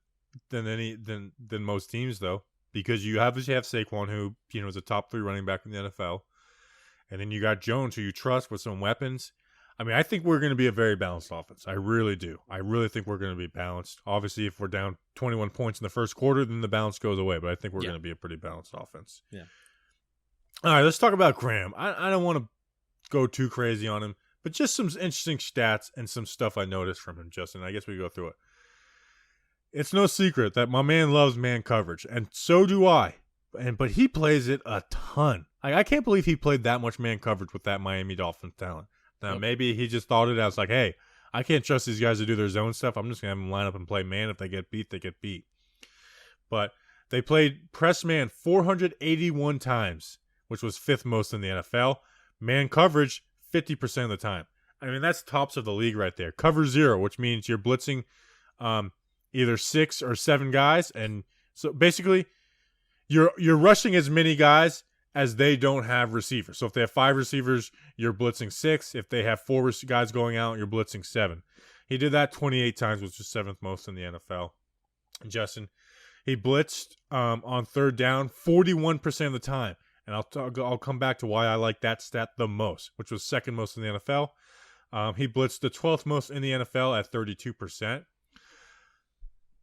than most teams, though, because you obviously have Saquon, who is a top 3 running back in the NFL, and then you got Jones, who you trust with some weapons. I mean, I think we're going to be a very balanced offense. I really do. I really think we're going to be balanced. Obviously, if we're down 21 points in the first quarter, then the balance goes away. But I think we're going to be a pretty balanced offense. Yeah. All right, let's talk about Graham. I don't want to go too crazy on him, but just some interesting stats and some stuff I noticed from him, Justin. I guess we go through it. It's no secret that my man loves man coverage, and so do I. But he plays it a ton. I can't believe he played that much man coverage with that Miami Dolphins talent. Now, maybe he just thought it as hey, I can't trust these guys to do their zone stuff. I'm just going to have them line up and play man. If they get beat, they get beat. But They played press man 481 times, which was 5th most in the NFL. Man coverage 50% of the time. I mean, that's tops of the league right there. Cover 0, which means you're blitzing either 6 or 7 guys, and so basically you're rushing as many guys as they don't have receivers. So if they have 5 receivers, you're blitzing 6. If they have 4 guys going out, you're blitzing 7. He did that 28 times, which is 7th most in the NFL. Justin, he blitzed on 3rd down 41% of the time. And I'll come back to why I like that stat the most, which was 2nd most in the NFL. He blitzed the 12th most in the NFL at 32%.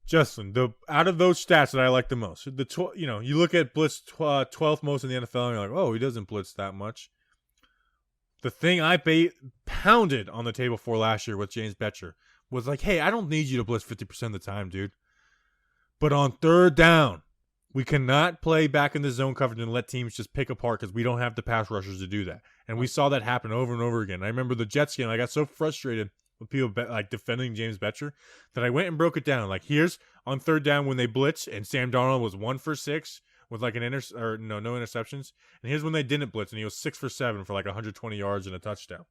Justin, out of those stats that I like the most, you look at blitz 12th most in the NFL, and you're like, oh, he doesn't blitz that much. The thing I pounded on the table for last year with James Betcher was like, hey, I don't need you to blitz 50% of the time, dude. But on 3rd down, we cannot play back in the zone coverage and let teams just pick apart because we don't have the pass rushers to do that. And we saw that happen over and over again. I remember the Jets game. I got so frustrated with people defending James Betcher that I went and broke it down. Like, here's on 3rd down when they blitz and Sam Darnold was 1 for 6 with like no interceptions. And here's when they didn't blitz and he was 6 for 7 for like 120 yards and a touchdown.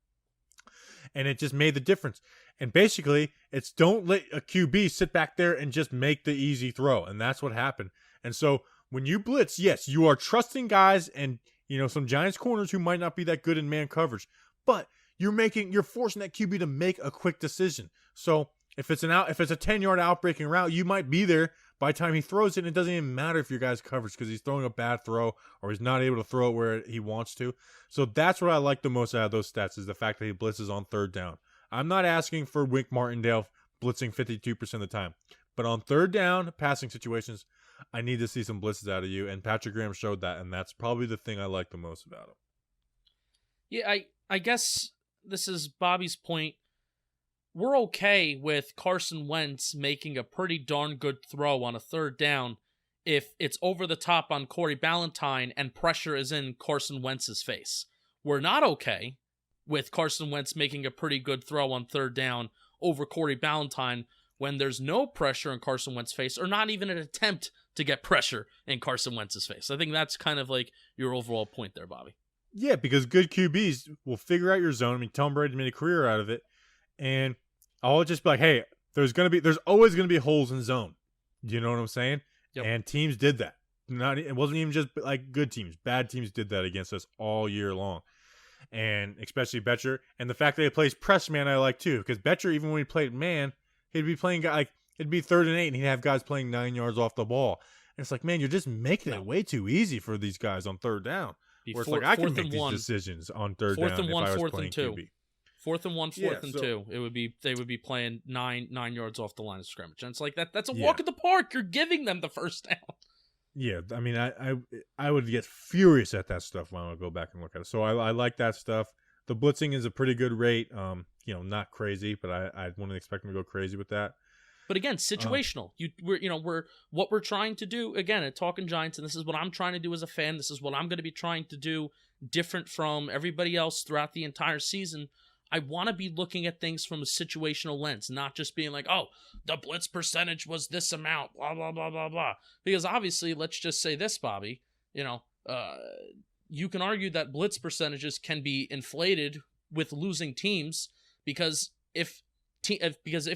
And it just made the difference. And basically, it's don't let a QB sit back there and just make the easy throw. And that's what happened. And so when you blitz, yes, you are trusting guys and, some Giants corners who might not be that good in man coverage, but you're forcing that QB to make a quick decision. So if it's a 10-yard outbreaking route, you might be there by the time he throws it. And it doesn't even matter if your guy's coverage because he's throwing a bad throw or he's not able to throw it where he wants to. So that's what I like the most out of those stats is the fact that he blitzes on 3rd down. I'm not asking for Wink Martindale blitzing 52% of the time, but on 3rd down passing situations, I need to see some blitzes out of you, and Patrick Graham showed that, and that's probably the thing I like the most about him. Yeah, I guess this is Bobby's point. We're okay with Carson Wentz making a pretty darn good throw on a 3rd down if it's over the top on Corey Ballentine and pressure is in Carson Wentz's face. We're not okay with Carson Wentz making a pretty good throw on 3rd down over Corey Ballentine when there's no pressure in Carson Wentz's face or not even an attempt to get pressure in Carson Wentz's face. I think that's kind of like your overall point there, Bobby. Yeah, because good QBs will figure out your zone. I mean, Tom Brady made a career out of it. And I'll just be like, hey, there's always going to be holes in zone. You know what I'm saying? Yep. And teams did that. It wasn't even just like good teams. Bad teams did that against us all year long. And especially Betcher. And the fact that he plays press man, I like too. Because Betcher, even when he played man, he'd be playing it'd be 3rd and 8, and he'd have guys playing 9 yards off the ball. And it's like, man, you're just making it way too easy for these guys on 3rd down. Where it's like I can make these decisions on 3rd down if I was playing QB. 4th and 1, 4th and 2. They would be playing 9 yards off the line of scrimmage. And it's like that's a walk in the park. You're giving them the 1st down. Yeah, I mean, I would get furious at that stuff when I would go back and look at it. So I like that stuff. The blitzing is a pretty good rate. Not crazy, but I wouldn't expect him to go crazy with that. But again, situational. What we're trying to do again at Talking Giants, and this is what I'm trying to do as a fan. This is what I'm going to be trying to do different from everybody else throughout the entire season. I want to be looking at things from a situational lens, not just being like, oh, the blitz percentage was this amount, blah, blah, blah, blah, blah. Because obviously, let's just say this, Bobby, you can argue that blitz percentages can be inflated with losing teams because if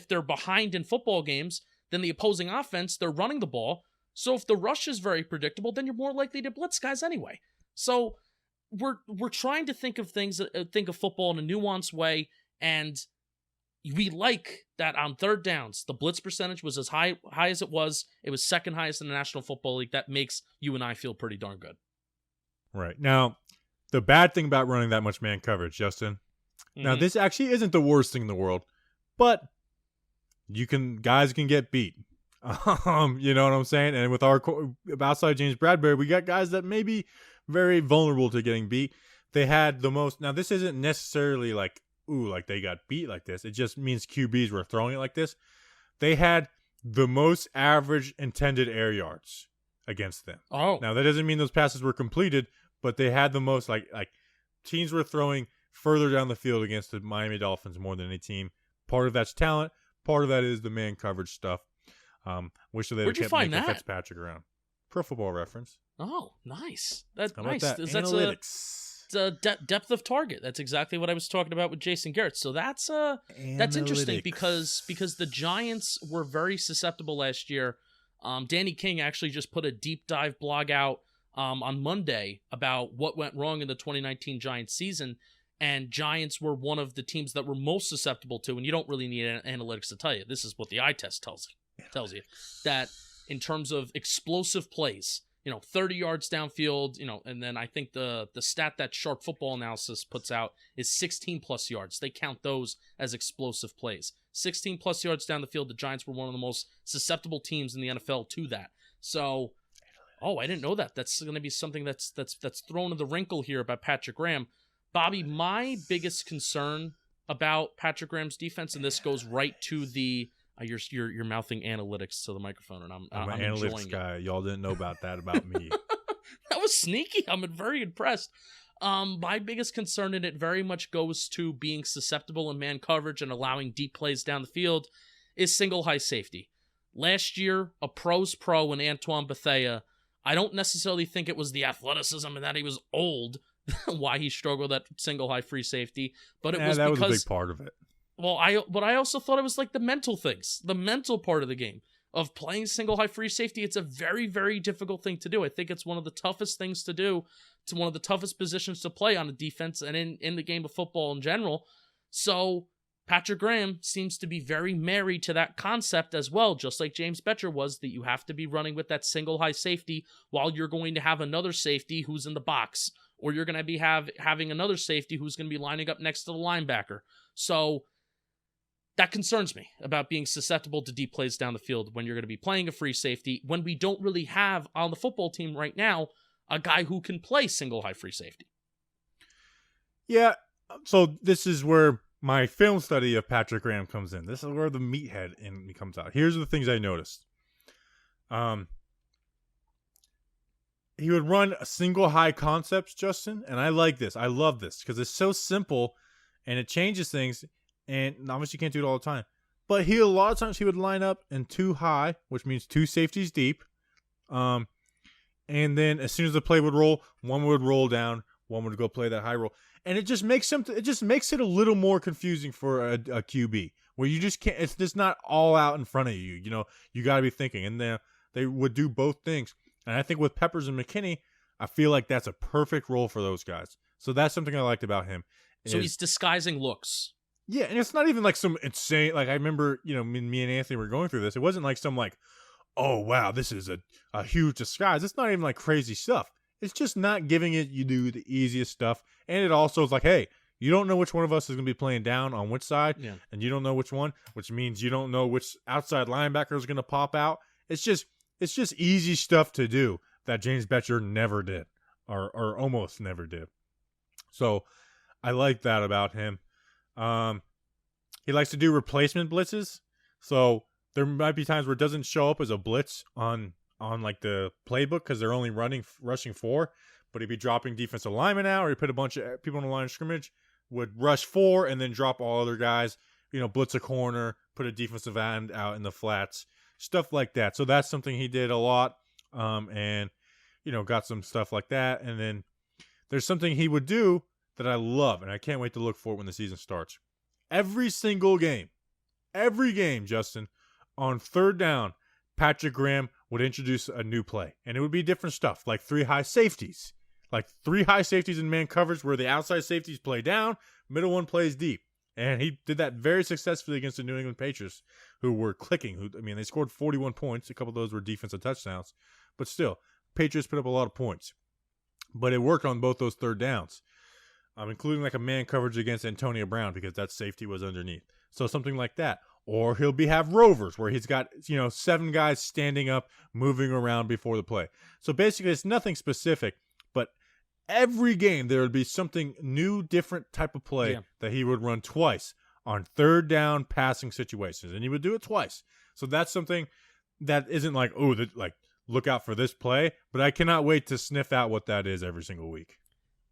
they're behind in football games, then the opposing offense, they're running the ball. So if the rush is very predictable, then you're more likely to blitz guys anyway. So we're trying to think of football in a nuanced way, and we like that on 3rd downs, the blitz percentage was as high as it was. It was 2nd highest in the National Football League. That makes you and I feel pretty darn good. Right. Now, the bad thing about running that much man coverage, Justin, now this actually isn't the worst thing in the world, but guys can get beat. You know what I'm saying? And with our outside James Bradbury, we got guys that may be very vulnerable to getting beat. They had the most. Now, this isn't necessarily like they got beat like this. It just means QBs were throwing it like this. They had the most average intended air yards against them. Oh. Now, that doesn't mean those passes were completed, but they had the most, like teams were throwing further down the field against the Miami Dolphins more than any team. Part of that's talent. Part of that is the man coverage stuff. Wish they would have kept making Fitzpatrick around. Pro Football Reference. Oh, nice. That's How nice. about that? That's Analytics. it's a depth of target. That's exactly what I was talking about with Jason Garrett. So that's interesting because the Giants were very susceptible last year. Danny King actually just put a deep dive blog out on Monday about what went wrong in the 2019 Giants season, and Giants were one of the teams that were most susceptible to, and you don't really need analytics to tell you. This is what the eye test tells you, that in terms of explosive plays, 30 yards downfield, and then I think the stat that Sharp Football Analysis puts out is 16 plus yards. They count those as explosive plays. 16 plus yards down the field, the Giants were one of the most susceptible teams in the NFL to that. So, I didn't know that. That's going to be something that's thrown in the wrinkle here about Patrick Graham. Bobby, my biggest concern about Patrick Graham's defense, and this goes right to the you're mouthing analytics to the microphone, and I'm an enjoying analytics it. guy. Y'all didn't know about that about me. That was sneaky. I'm very impressed. My biggest concern in it very much goes to being susceptible in man coverage and allowing deep plays down the field is single high safety. Last year, a pro's pro in Antoine Bethea. I don't necessarily think it was the athleticism and that he was old why he struggled at single high free safety, but it was that because was a big part of it. Well, I also thought it was like the mental things, the mental part of the game of playing single high free safety. It's a very, very difficult thing to do. I think it's one of the toughest things to do. It's one of the toughest positions to play on a defense and in the game of football in general. So Patrick Graham seems to be very married to that concept as well, just like James Betcher was, that you have to be running with that single high safety while you're going to have another safety who's in the box, or you're going to be having another safety who's going to be lining up next to the linebacker. So that concerns me about being susceptible to deep plays down the field when you're going to be playing a free safety, when we don't really have on the football team right now a guy who can play single high free safety. Yeah, so this is where my film study of Patrick Graham comes in. This is where the meathead in me comes out. Here's the things I noticed. He would run a single high concepts, Justin, and I like this. I love this because it's so simple and it changes things. And obviously you can't do it all the time. But a lot of times he would line up in two high, which means two safeties deep. And then as soon as the play would roll, one would roll down, one would go play that high roll. And it just makes it a little more confusing for a QB, where you just can't, it's just not all out in front of you. You got to be thinking. And they would do both things. And I think with Peppers and McKinney, I feel like that's a perfect role for those guys. So that's something I liked about him. So he's disguising looks. Yeah, and it's not even like some insane, like I remember, me and Anthony were going through this. It wasn't like some like, oh, wow, this is a huge disguise. It's not even like crazy stuff. It's just not giving you do the easiest stuff. And it also is like, hey, you don't know which one of us is going to be playing down on which side, and you don't know which one, which means you don't know which outside linebacker is going to pop out. It's just easy stuff to do that James Betcher never did, or almost never did. So I like that about him. He likes to do replacement blitzes. So there might be times where it doesn't show up as a blitz on like the playbook because they're only rushing 4, but he'd be dropping defensive linemen out, or he'd put a bunch of people on the line of scrimmage, would rush 4 and then drop all other guys, blitz a corner, put a defensive end out in the flats, stuff like that. So that's something he did a lot. And got some stuff like that. And then there's something he would do that I love, and I can't wait to look for it when the season starts. Every game, Justin, on third down, Patrick Graham would introduce a new play, and it would be different stuff, like 3 high safeties. Like 3 high safeties in man coverage where the outside safeties play down, middle one plays deep. And he did that very successfully against the New England Patriots, who were clicking. They scored 41 points. A couple of those were defensive touchdowns. But still, Patriots put up a lot of points. But it worked on both those third downs. Including like a man coverage against Antonio Brown because that safety was underneath. So something like that. Or he'll have rovers where he's got, 7 guys standing up, moving around before the play. So basically it's nothing specific, but every game there would be something new, different type of play that he would run twice on third down passing situations. And he would do it twice. So that's something that isn't like, look out for this play, but I cannot wait to sniff out what that is every single week.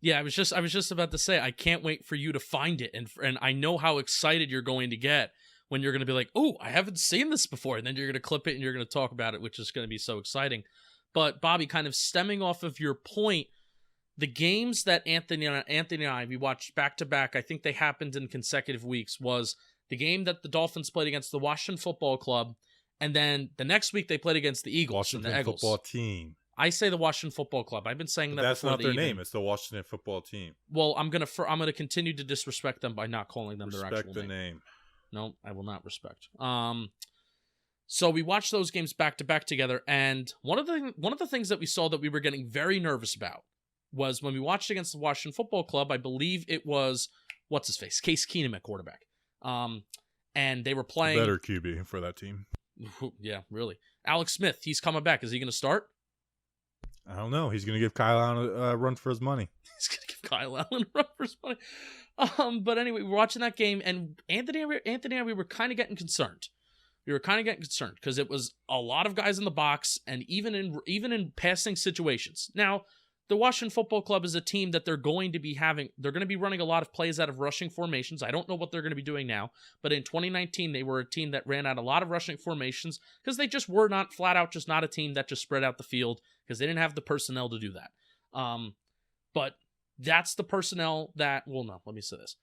Yeah, I was just about to say, I can't wait for you to find it, and I know how excited you're going to get when you're going to be like, oh, I haven't seen this before, and then you're going to clip it and you're going to talk about it, which is going to be so exciting. But Bobby, kind of stemming off of your point, the games that Anthony and I, we watched back to back, I think they happened in consecutive weeks, was the game that the Dolphins played against the Washington Football Club, and then the next week they played against the Eagles. Washington and the Eagles. Football Team. I say the Washington Football Club. I've been saying that. That's before not their name. It's the Washington Football Team. Well, I'm gonna continue to disrespect them by not calling them their actual name. Respect the name. No, I will not respect. So we watched those games back to back together, and one of the things that we saw that we were getting very nervous about was when we watched against the Washington Football Club. I believe it was what's his face, Case Keenum at quarterback. And they were playing Better QB for that team. Yeah, really. Alex Smith, he's coming back. Is he going to start? I don't know. He's going to give Kyle Allen a run for his money. He's going to give Kyle Allen a run for his money. But anyway, we're watching that game, and Anthony and we were kind of getting concerned. We were kind of getting concerned because it was a lot of guys in the box, and even in passing situations. Now, the Washington Football Club is a team that they're going to be running a lot of plays out of rushing formations. I don't know what they're going to be doing now, but in 2019, they were a team that ran out a lot of rushing formations because they just were not flat out just not a team that just spread out the field because they didn't have the personnel to do that. But that's the personnel that, well, no, let me say this.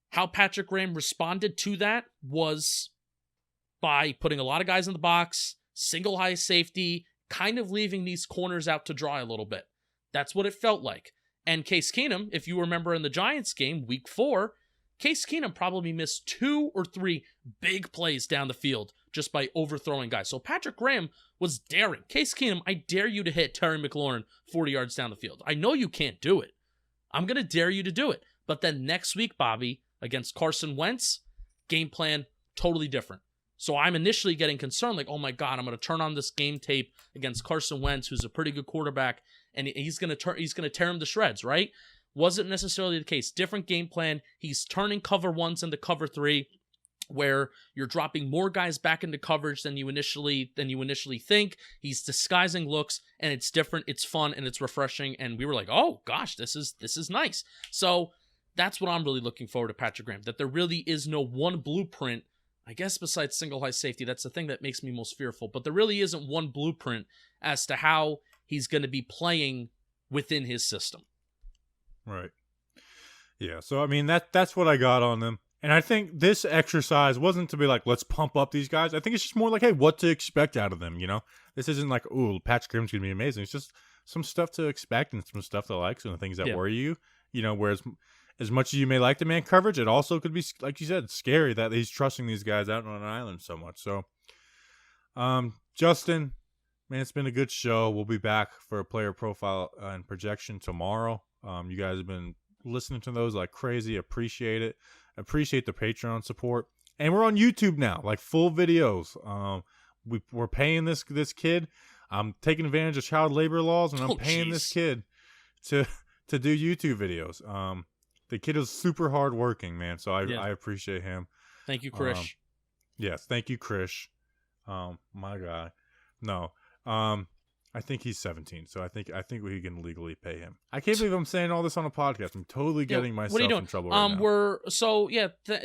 How Patrick Graham responded to that was by putting a lot of guys in the box, single high safety, kind of leaving these corners out to dry a little bit. That's what it felt like. And Case Keenum, if you remember in the Giants game, week 4, Case Keenum probably missed 2 or 3 big plays down the field just by overthrowing guys. So Patrick Graham was daring. Case Keenum, I dare you to hit Terry McLaurin 40 yards down the field. I know you can't do it. I'm going to dare you to do it. But then next week, Bobby, against Carson Wentz, game plan totally different. So I'm initially getting concerned, like, oh my God, I'm going to turn on this game tape against Carson Wentz, who's a pretty good quarterback, and he's going to tear him to shreds, right? Wasn't necessarily the case. Different game plan. He's turning cover 1s into cover 3, where you're dropping more guys back into coverage than you initially think. He's disguising looks, and it's different, it's fun, and it's refreshing. And we were like, oh gosh, this is nice. So that's what I'm really looking forward to, Patrick Graham. That there really is no one blueprint. I guess besides single high safety, that's the thing that makes me most fearful. But there really isn't one blueprint as to how he's going to be playing within his system. Right. Yeah. So, I mean, that's what I got on them. And I think this exercise wasn't to be like, let's pump up these guys. I think it's just more like, hey, what to expect out of them, you know? This isn't like, ooh, Patrick Graham's going to be amazing. It's just some stuff to expect and some stuff to like, some things that worry you, you know, whereas as much as you may like the man coverage, it also could be, like you said, scary that he's trusting these guys out on an island so much. So, Justin, man, it's been a good show. We'll be back for a player profile and projection tomorrow. You guys have been listening to those like crazy. Appreciate it. Appreciate the Patreon support. And we're on YouTube now, like full videos. We're paying this kid. I'm taking advantage of child labor laws, and I'm paying this kid to do YouTube videos. The kid is super hardworking, man. So I appreciate him. Thank you, Krish. Yes, thank you, Krish. My guy. No, I think he's 17, so I think we can legally pay him. I can't believe I'm saying all this on a podcast. I'm totally getting myself in trouble right now.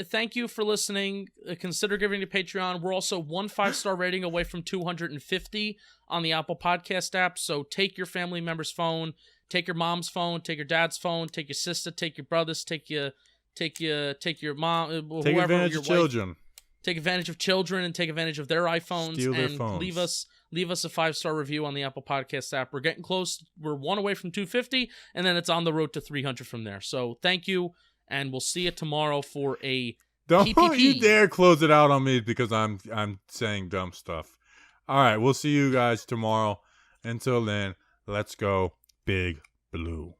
Thank you for listening. Consider giving to Patreon. We're also 1 5-star rating away from 250 on the Apple Podcast app. So take your family member's phone. Take your mom's phone, take your dad's phone, take your sister, take your brothers, take your mom, whoever, take advantage your of wife. Children. Take advantage of children and take advantage of their iPhones. Steal their and phones. leave us a 5-star review on the Apple Podcast app. We're getting close. We're 1 away from 250, and then it's on the road to 300 from there. So thank you, and we'll see you tomorrow for a Don't PPP. you dare close it out on me because I'm saying dumb stuff. All right, we'll see you guys tomorrow. Until then, let's go Big Blue.